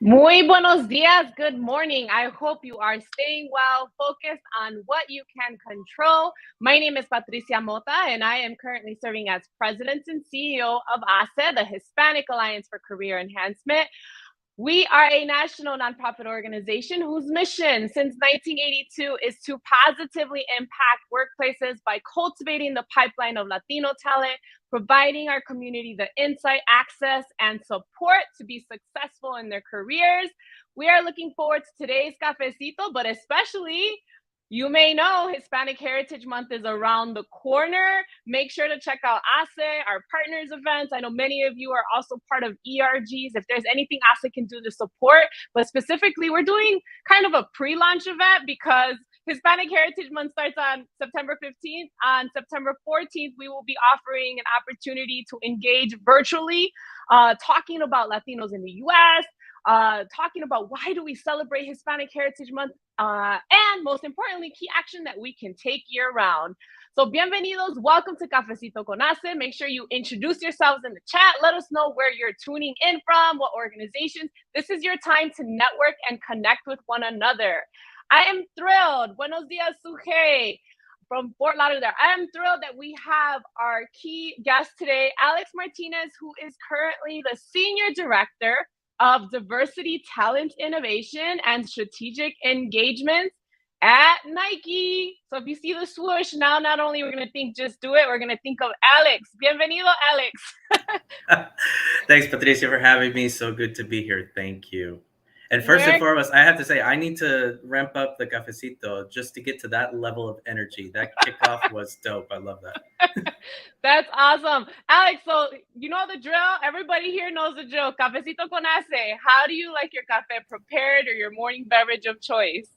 Muy buenos dias. Good morning. I hope you are staying well, focused on what you can control. My name is Patricia Mota, and I am currently serving as President and CEO of HACE, the Hispanic Alliance for Career Enhancement. We are a national nonprofit organization whose mission since 1982 is to positively impact workplaces by cultivating the pipeline of Latino talent, providing our community the insight, access, and support to be successful in their careers. We are looking forward to today's Cafecito, but especially you may know Hispanic Heritage Month is around the corner. Make sure to check out HACE, our partners events. I know many of you are also part of ERGs. If there's anything HACE can do to support, but specifically, we're doing kind of a pre-launch event because Hispanic Heritage Month starts on September 15th. On September 14th, we will be offering an opportunity to engage virtually, talking about Latinos in the US, talking about why do we celebrate Hispanic Heritage Month, and most importantly, key action that we can take year round. So bienvenidos, welcome to Cafecito con HACE. Make sure you introduce yourselves in the chat. Let us know where you're tuning in from, what organizations. This is your time to network and connect with one another. I am thrilled. Buenos dias, Suje, from Fort Lauderdale. I am thrilled that we have our key guest today, Alex Martinez, who is currently the Senior Director of Diversity, Talent, Innovation, and Strategic Engagements at Nike. So if you see the swoosh, now not only we're going to think just do it, we're going to think of Alex. Bienvenido, Alex. Thanks, Patricia, for having me. So good to be here. Thank you. And first and foremost, I have to say, I need to ramp up the Cafecito just to get to that level of energy. That kickoff was dope. I love that. That's awesome. Alex, so you know the drill. Everybody here knows the drill. Cafecito con HACE. How do you like your cafe prepared or your morning beverage of choice?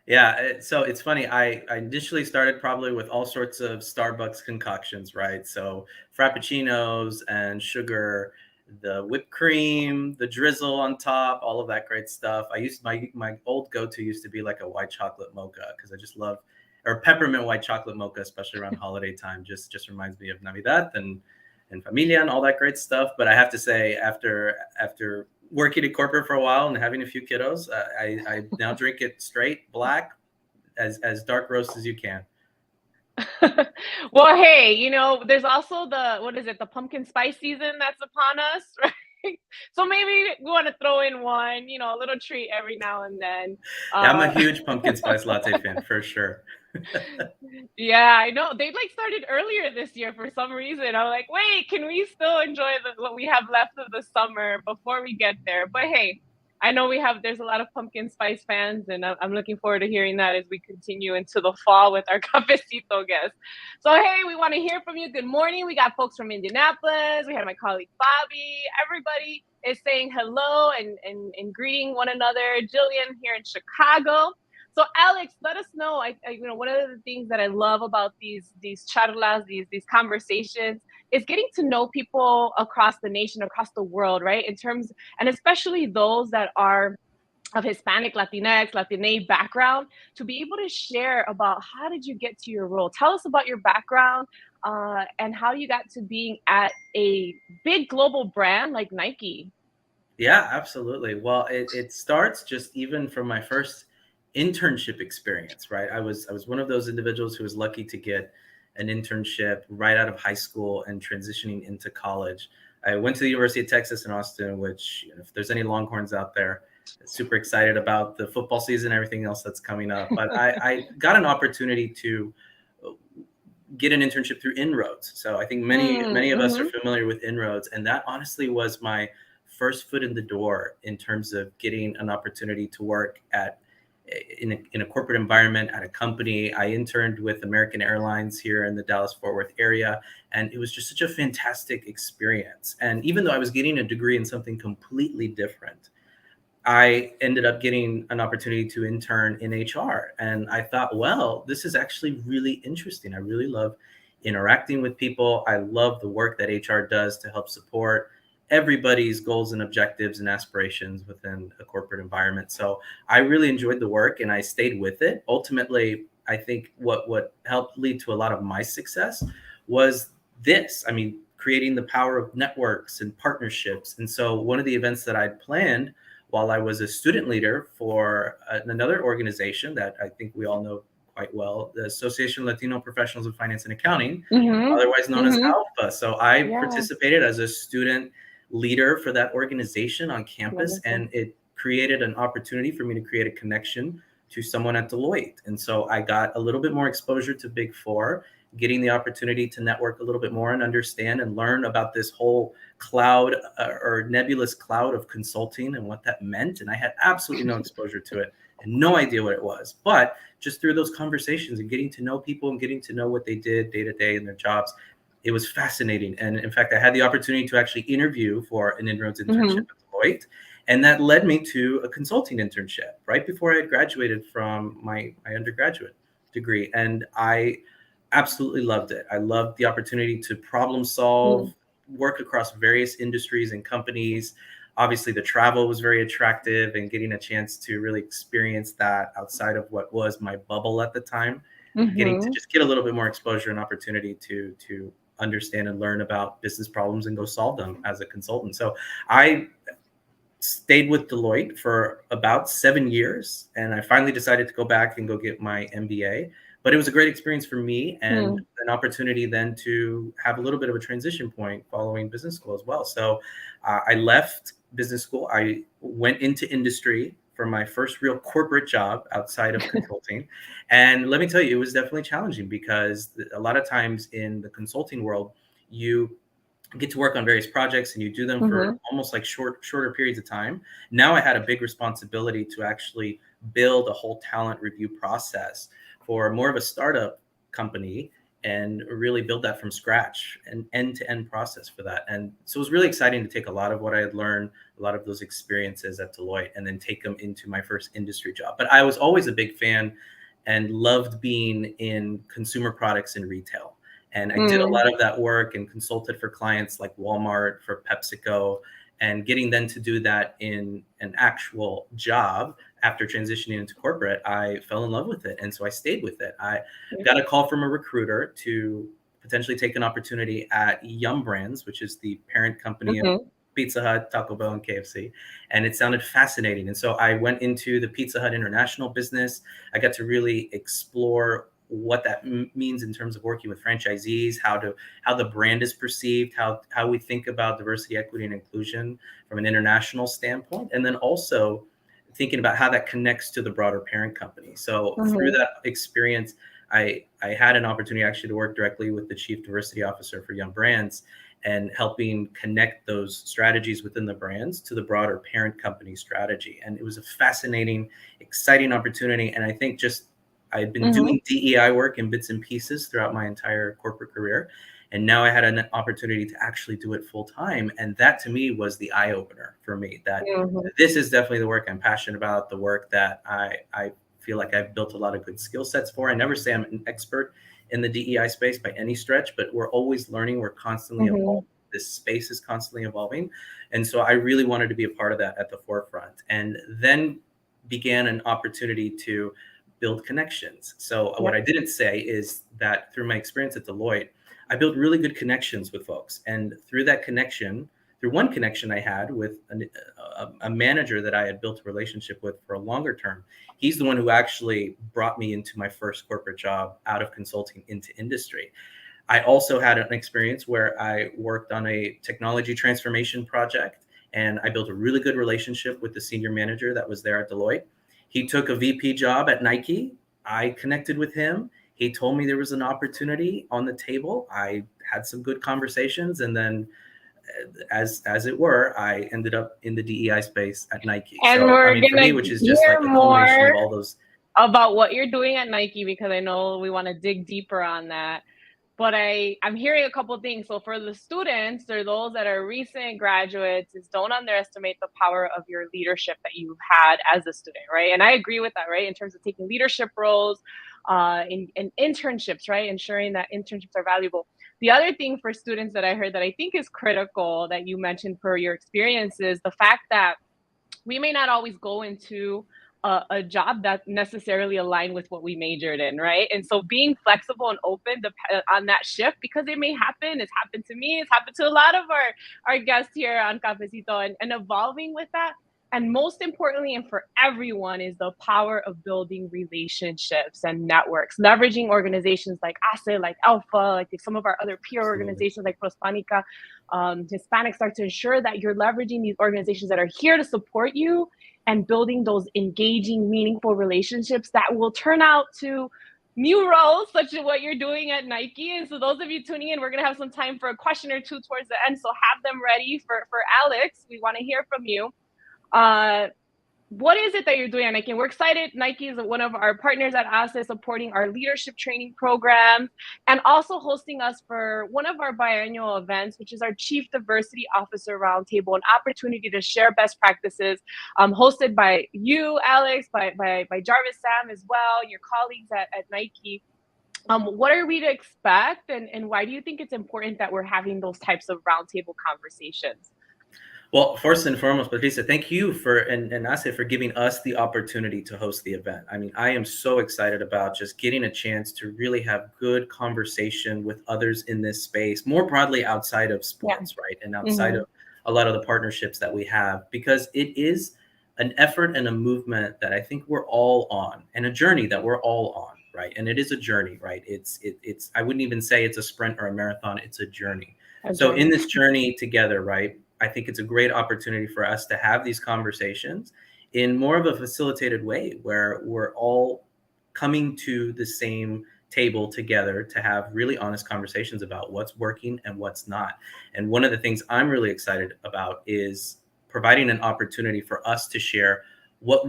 Yeah, so it's funny. I initially started probably with all sorts of Starbucks concoctions, right? So frappuccinos and sugar, the whipped cream, the drizzle on top, all of that great stuff. I used my old go-to used to be like a white chocolate mocha because I just love, or peppermint white chocolate mocha, especially around holiday time. Just reminds me of Navidad and familia and all that great stuff. But I have to say, after working in corporate for a while and having a few kiddos, I now drink it straight black, as dark roast as you can. Well, hey, you know, there's also the pumpkin spice season that's upon us, right? So maybe we want to throw in one, you know, a little treat every now and then. Yeah, I'm a huge pumpkin spice latte fan for sure. Yeah, I know. They like started earlier this year for some reason. I'm like, wait, can we still enjoy what we have left of the summer before we get there? But hey, I know there's a lot of pumpkin spice fans, and I'm looking forward to hearing that as we continue into the fall with our Cafecito guests. So hey, we want to hear from you. Good morning. We got folks from Indianapolis. We had my colleague Bobby. Everybody is saying hello and greeting one another. Jillian here in Chicago. So Alex, let us know. You know, one of the things that I love about these charlas, these conversations, is getting to know people across the nation, across the world, right? In terms, and especially those that are of Hispanic, Latinx, Latine background, to be able to share about how did you get to your role. Tell us about your background and how you got to being at a big global brand like Nike. Yeah, absolutely. Well, it starts just even from my first internship experience, right? I was one of those individuals who was lucky to get an internship right out of high school and transitioning into college. I went to the University of Texas in Austin, which, you know, if there's any Longhorns out there, super excited about the football season, everything else that's coming up. But I got an opportunity to get an internship through Inroads. So I think many of us are familiar with Inroads, and that honestly was my first foot in the door in terms of getting an opportunity to work in a corporate environment at a company. I interned with American Airlines here in the Dallas-Fort Worth area, and it was just such a fantastic experience. And even though I was getting a degree in something completely different, I ended up getting an opportunity to intern in HR. And I thought, well, this is actually really interesting. I really love interacting with people. I love the work that HR does to help support everybody's goals and objectives and aspirations within a corporate environment. So I really enjoyed the work and I stayed with it. Ultimately, I think what helped lead to a lot of my success was this. I mean, creating the power of networks and partnerships. And so one of the events that I'd planned while I was a student leader for another organization that I think we all know quite well, the Association of Latino Professionals in Finance and Accounting, otherwise known as ALPA. So I participated as a student leader for that organization on campus, and it created an opportunity for me to create a connection to someone at Deloitte. And so I got a little bit more exposure to Big Four, getting the opportunity to network a little bit more and understand and learn about this whole cloud or nebulous cloud of consulting and what that meant. And I had absolutely no exposure to it and no idea what it was. But just through those conversations and getting to know people and getting to know what they did day to day in their jobs, it was fascinating. And in fact, I had the opportunity to actually interview for an inroads internship at Deloitte. And that led me to a consulting internship right before I had graduated from my undergraduate degree. And I absolutely loved it. I loved the opportunity to problem solve, work across various industries and companies. Obviously, the travel was very attractive, and getting a chance to really experience that outside of what was my bubble at the time, getting to just get a little bit more exposure and opportunity to understand and learn about business problems and go solve them as a consultant. So I stayed with Deloitte for about 7 years, and I finally decided to go back and go get my MBA. But it was a great experience for me and an opportunity then to have a little bit of a transition point following business school as well. So I left business school. I went into industry for my first real corporate job outside of consulting. And let me tell you, it was definitely challenging because a lot of times in the consulting world, you get to work on various projects and you do them for almost like shorter periods of time. Now I had a big responsibility to actually build a whole talent review process for more of a startup company and really build that from scratch, an end-to-end process for that. And so it was really exciting to take a lot of what I had learned, a lot of those experiences at Deloitte, and then take them into my first industry job. But I was always a big fan and loved being in consumer products and retail. And I did a lot of that work and consulted for clients like Walmart, for PepsiCo, and getting them to do that in an actual job after transitioning into corporate, I fell in love with it. And so I stayed with it. I got a call from a recruiter to potentially take an opportunity at Yum Brands, which is the parent company of Pizza Hut, Taco Bell, and KFC. And it sounded fascinating. And so I went into the Pizza Hut international business. I got to really explore what that means in terms of working with franchisees, how the brand is perceived, how we think about diversity, equity, and inclusion from an international standpoint, and then also thinking about how that connects to the broader parent company. So through that experience, I had an opportunity actually to work directly with the Chief Diversity Officer for Yum Brands and helping connect those strategies within the brands to the broader parent company strategy. And it was a fascinating, exciting opportunity. And I think just I had been doing DEI work in bits and pieces throughout my entire corporate career. And now I had an opportunity to actually do it full time. And that to me was the eye opener for me, that this is definitely the work I'm passionate about, the work that I feel like I've built a lot of good skill sets for. I never say I'm an expert in the DEI space by any stretch, but we're always learning. We're constantly evolving. This space is constantly evolving. And so I really wanted to be a part of that at the forefront. And then began an opportunity to build connections. So what I didn't say is that through my experience at Deloitte, I built really good connections with folks. And through that connection, through one connection I had with a manager that I had built a relationship with for a longer term, he's the one who actually brought me into my first corporate job out of consulting into industry. I also had an experience where I worked on a technology transformation project, and I built a really good relationship with the senior manager that was there at Deloitte. He took a VP job at Nike. I connected with him. He told me there was an opportunity on the table. I had some good conversations, and then as it were, I ended up in the DEI space at Nike. And so we're I mean, for me, which is just like a culmination of all those. About what you're doing at Nike, because I know we want to dig deeper on that. But I'm hearing a couple of things. So for the students or those that are recent graduates, is don't underestimate the power of your leadership that you've had as a student, right? And I agree with that, right? In terms of taking leadership roles, in internships, right? Ensuring that internships are valuable. The other thing for students that I heard that I think is critical that you mentioned for your experiences, the fact that we may not always go into a job that necessarily aligned with what we majored in, right? And so being flexible and open on that shift, because it may happen. It's happened to me. It's happened to a lot of our guests here on Cafecito, and evolving with that. And most importantly, and for everyone, is the power of building relationships and networks, leveraging organizations like HACE, like Alpha, like some of our other peer Absolutely. organizations like Prospanica, Hispanic Start, to ensure that you're leveraging these organizations that are here to support you and building those engaging, meaningful relationships that will turn out to new roles, such as what you're doing at Nike. And so those of you tuning in, we're going to have some time for a question or two towards the end. So have them ready for Alex. We want to hear from you. What is it that you're doing at Nike? And we're excited. Nike is one of our partners at HACE, supporting our leadership training programs and also hosting us for one of our biannual events, which is our Chief Diversity Officer Roundtable, an opportunity to share best practices, hosted by you, Alex, by Jarvis Sam as well, your colleagues at Nike. What are we to expect, and why do you think it's important that we're having those types of roundtable conversations? Well, first and foremost, Patricia, thank you and Ase for giving us the opportunity to host the event. I mean, I am so excited about just getting a chance to really have good conversation with others in this space, more broadly outside of sports, right? And outside of a lot of the partnerships that we have, because it is an effort and a movement that I think we're all on, and a journey that we're all on, right? And it is a journey, right? It's I wouldn't even say it's a sprint or a marathon, it's a journey. So in this journey together, right, I think it's a great opportunity for us to have these conversations in more of a facilitated way, where we're all coming to the same table together to have really honest conversations about what's working and what's not. And one of the things I'm really excited about is providing an opportunity for us to share what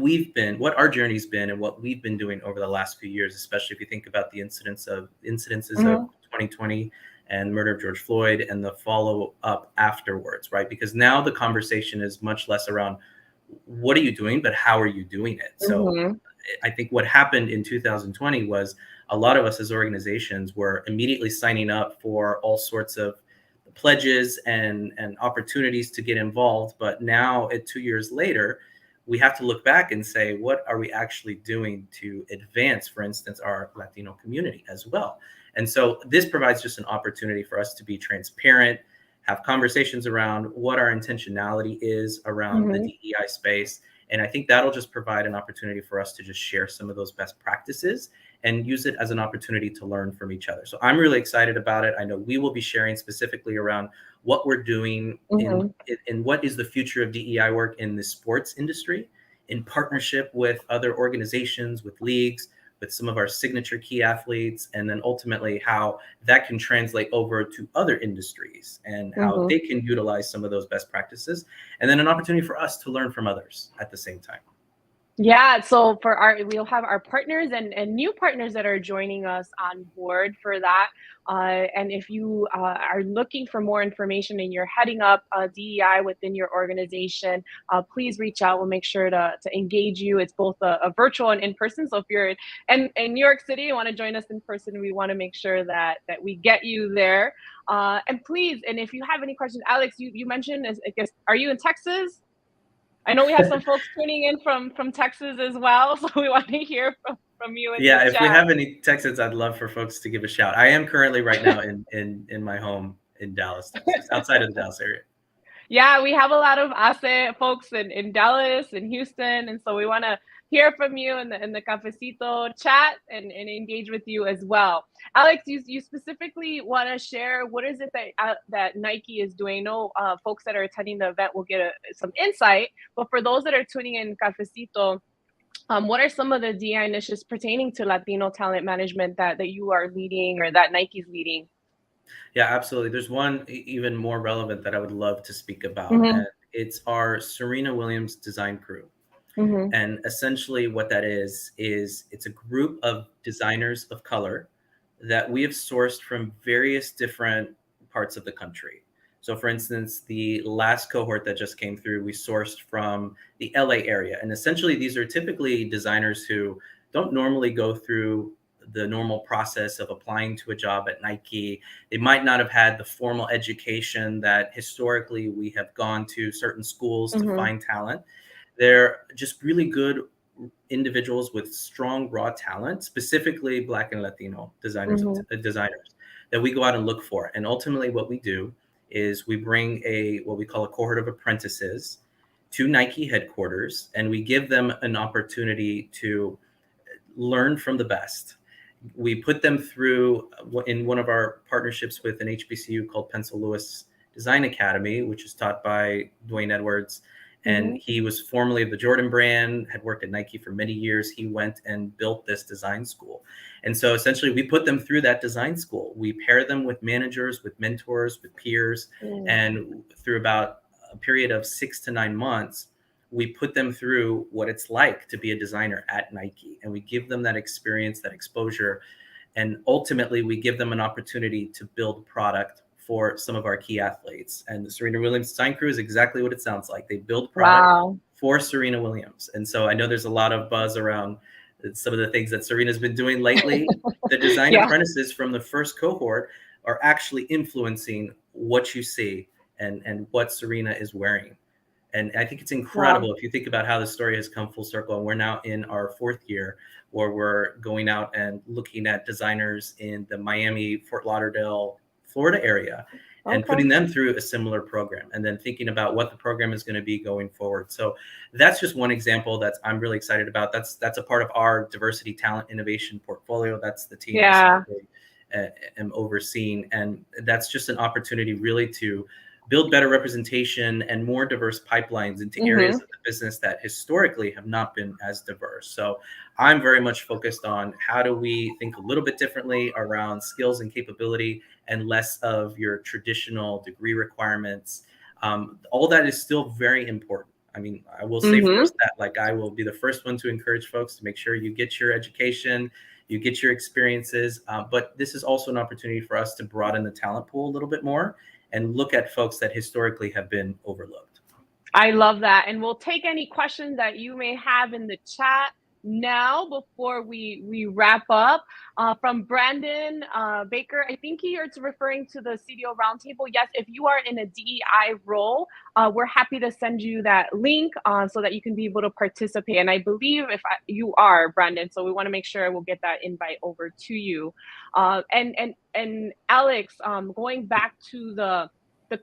our journey's been and what we've been doing over the last few years, especially if you think about the incidences of 2020 and murder of George Floyd and the follow up afterwards, right? Because now the conversation is much less around what are you doing, but how are you doing it? So I think what happened in 2020 was a lot of us as organizations were immediately signing up for all sorts of pledges and opportunities to get involved. But now, 2 years later, we have to look back and say, what are we actually doing to advance, for instance, our Latino community as well? And so this provides just an opportunity for us to be transparent, have conversations around what our intentionality is around the DEI space. And I think that'll just provide an opportunity for us to just share some of those best practices and use it as an opportunity to learn from each other. So I'm really excited about it. I know we will be sharing specifically around what we're doing in what is the future of DEI work in the sports industry, in partnership with other organizations, with leagues, with some of our signature key athletes, and then ultimately how that can translate over to other industries and how they can utilize some of those best practices, and then an opportunity for us to learn from others at the same time. Yeah, so we'll have our partners and new partners that are joining us on board for that. And if you are looking for more information and you're heading up DEI within your organization, please reach out. We'll make sure to engage you. It's both a virtual and in person. So if you're in New York City and want to join us in person, we want to make sure that we get you there. And please, and if you have any questions, Alex, you mentioned, I guess, are you in Texas? I know we have some folks tuning in from Texas as well, so we want to hear from you. Yeah, if we have any Texans, I'd love for folks to give a shout. I am currently right now in my home in Dallas, Texas, outside of the Dallas area. Yeah, we have a lot of ASE folks in Dallas and Houston, and so we want to hear from you in the Cafecito chat and engage with you as well. Alex, you specifically want to share what is it that Nike is doing? I know folks that are attending the event will get some insight, but for those that are tuning in Cafecito, what are some of the DEI initiatives pertaining to Latino talent management that you are leading or that Nike's leading? Yeah, absolutely. There's one even more relevant that I would love to speak about, and it's our Serena Williams design crew. And essentially what that is it's a group of designers of color that we have sourced from various different parts of the country. So for instance, the last cohort that just came through, we sourced from the LA area. And essentially these are typically designers who don't normally go through the normal process of applying to a job at Nike. They might not have had the formal education that historically we have gone to certain schools to find talent. They're just really good individuals with strong raw talent, specifically Black and Latino designers that we go out and look for. And ultimately what we do is we bring what we call a cohort of apprentices to Nike headquarters, and we give them an opportunity to learn from the best. We put them through, in one of our partnerships with an HBCU called Pencil Lewis Design Academy, which is taught by Dwayne Edwards. And he was formerly of the Jordan brand, had worked at Nike for many years. He went and built this design school. And so essentially we put them through that design school. We pair them with managers, with mentors, with peers. And through about a period of 6 to 9 months, we put them through what it's like to be a designer at Nike. And we give them that experience, that exposure. And ultimately we give them an opportunity to build product for some of our key athletes. And the Serena Williams design crew is exactly what it sounds like. They build product for Serena Williams. And so I know there's a lot of buzz around some of the things that Serena's been doing lately. The design apprentices from the first cohort are actually influencing what you see and what Serena is wearing. And I think it's incredible if you think about how the story has come full circle. And we're now in our 4th year where we're going out and looking at designers in the Miami, Fort Lauderdale, Florida area and putting them through a similar program, and then thinking about what the program is going to be going forward. So that's just one example that I'm really excited about. That's a part of our diversity, talent, innovation portfolio. That's the team I am overseeing. And that's just an opportunity really to build better representation and more diverse pipelines into areas of the business that historically have not been as diverse. So I'm very much focused on how do we think a little bit differently around skills and capability and less of your traditional degree requirements. All that is still very important. I mean, I will say first that like I will be the first one to encourage folks to make sure you get your education, you get your experiences, but this is also an opportunity for us to broaden the talent pool a little bit more and look at folks that historically have been overlooked. I love that. And we'll take any questions that you may have in the chat now before we wrap up. From Brandon Baker, I think he's referring to the CDO Roundtable. Yes, if you are in a DEI role, we're happy to send you that link so that you can be able to participate. And I believe you are, Brandon, so we want to make sure we'll get that invite over to you. And Alex, going back to the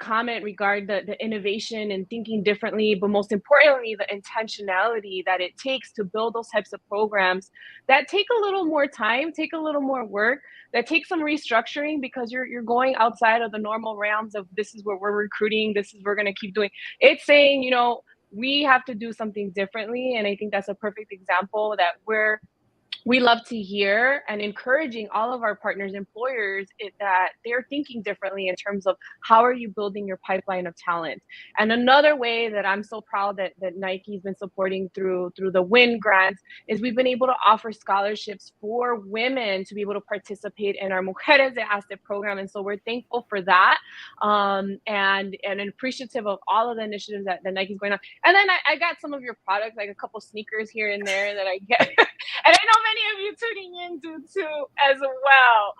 comment regarding the innovation and thinking differently, but most importantly, the intentionality that it takes to build those types of programs that take a little more time, take a little more work, that take some restructuring because you're going outside of the normal realms of this is where we're recruiting, this is we're going to keep doing. It's saying, you know, we have to do something differently. And I think that's a perfect example that we love to hear, and encouraging all of our partners, employers, that they're thinking differently in terms of how are you building your pipeline of talent. And another way that I'm so proud that Nike's been supporting through the WIN grants is we've been able to offer scholarships for women to be able to participate in our Mujeres de HACE program. And so we're thankful for that, and appreciative of all of the initiatives that Nike's going on. And then I got some of your products, like a couple sneakers here and there that I get. And I know many of you tuning in do too as well.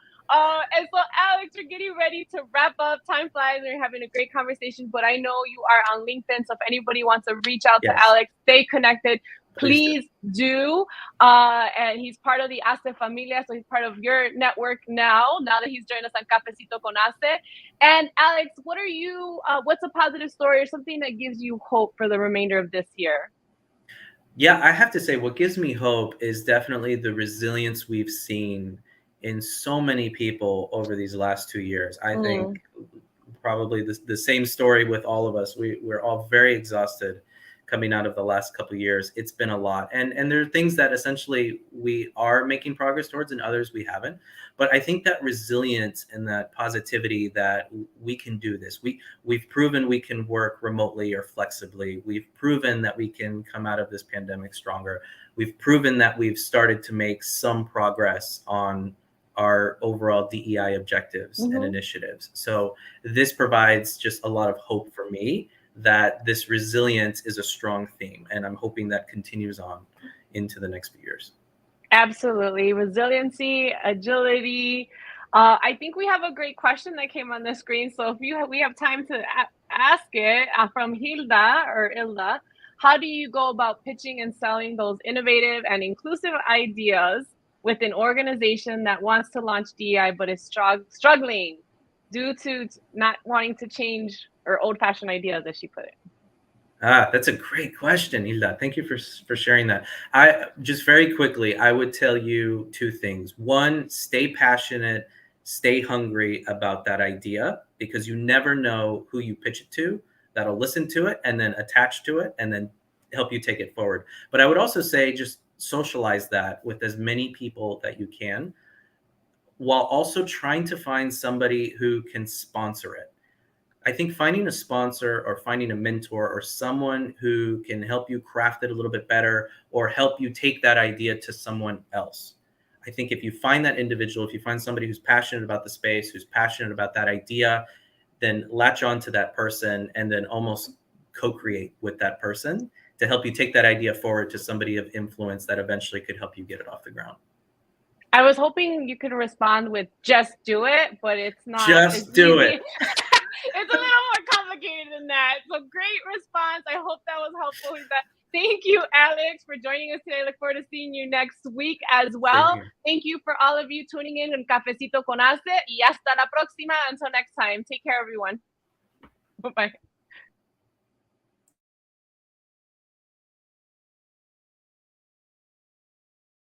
And so, Alex, we're getting ready to wrap up. Time flies. We're having a great conversation, but I know you are on LinkedIn. So if anybody wants to reach out to Alex, stay connected. Please do. And he's part of the HACE Familia, so he's part of your network now that he's joined us on Cafecito con HACE. And Alex, what's a positive story or something that gives you hope for the remainder of this year? Yeah, I have to say what gives me hope is definitely the resilience we've seen in so many people over these last 2 years. I think probably the same story with all of us. We're all very exhausted coming out of the last couple of years. It's been a lot. And there are things that essentially we are making progress towards and others we haven't. But I think that resilience and that positivity that we can do this. We've proven we can work remotely or flexibly. We've proven that we can come out of this pandemic stronger. We've proven that we've started to make some progress on our overall DEI objectives and initiatives. So this provides just a lot of hope for me that this resilience is a strong theme, and I'm hoping that continues on into the next few years. Absolutely. Resiliency, agility. I think we have a great question that came on the screen. So if we have time to ask it from Hilda. How do you go about pitching and selling those innovative and inclusive ideas with an organization that wants to launch DEI but is struggling due to not wanting to change or old-fashioned ideas, as she put it? That's a great question, Hilda. Thank you for sharing that. I just very quickly, I would tell you two things. One, stay passionate, stay hungry about that idea, because you never know who you pitch it to that'll listen to it and then attach to it and then help you take it forward. But I would also say just socialize that with as many people that you can, while also trying to find somebody who can sponsor it. I think finding a sponsor or finding a mentor or someone who can help you craft it a little bit better or help you take that idea to someone else. I think if you find that individual, if you find somebody who's passionate about the space, who's passionate about that idea, then latch on to that person and then almost co-create with that person to help you take that idea forward to somebody of influence that eventually could help you get it off the ground. I was hoping you could respond with just do it, but it's not. Just do it. It's a little more complicated than that. So great response. I hope that was helpful. Thank you, Alex, for joining us today. I look forward to seeing you next week as well. Thank you for all of you tuning in Cafecito con HACE. Y hasta la próxima. Until next time. Take care, everyone. Bye-bye.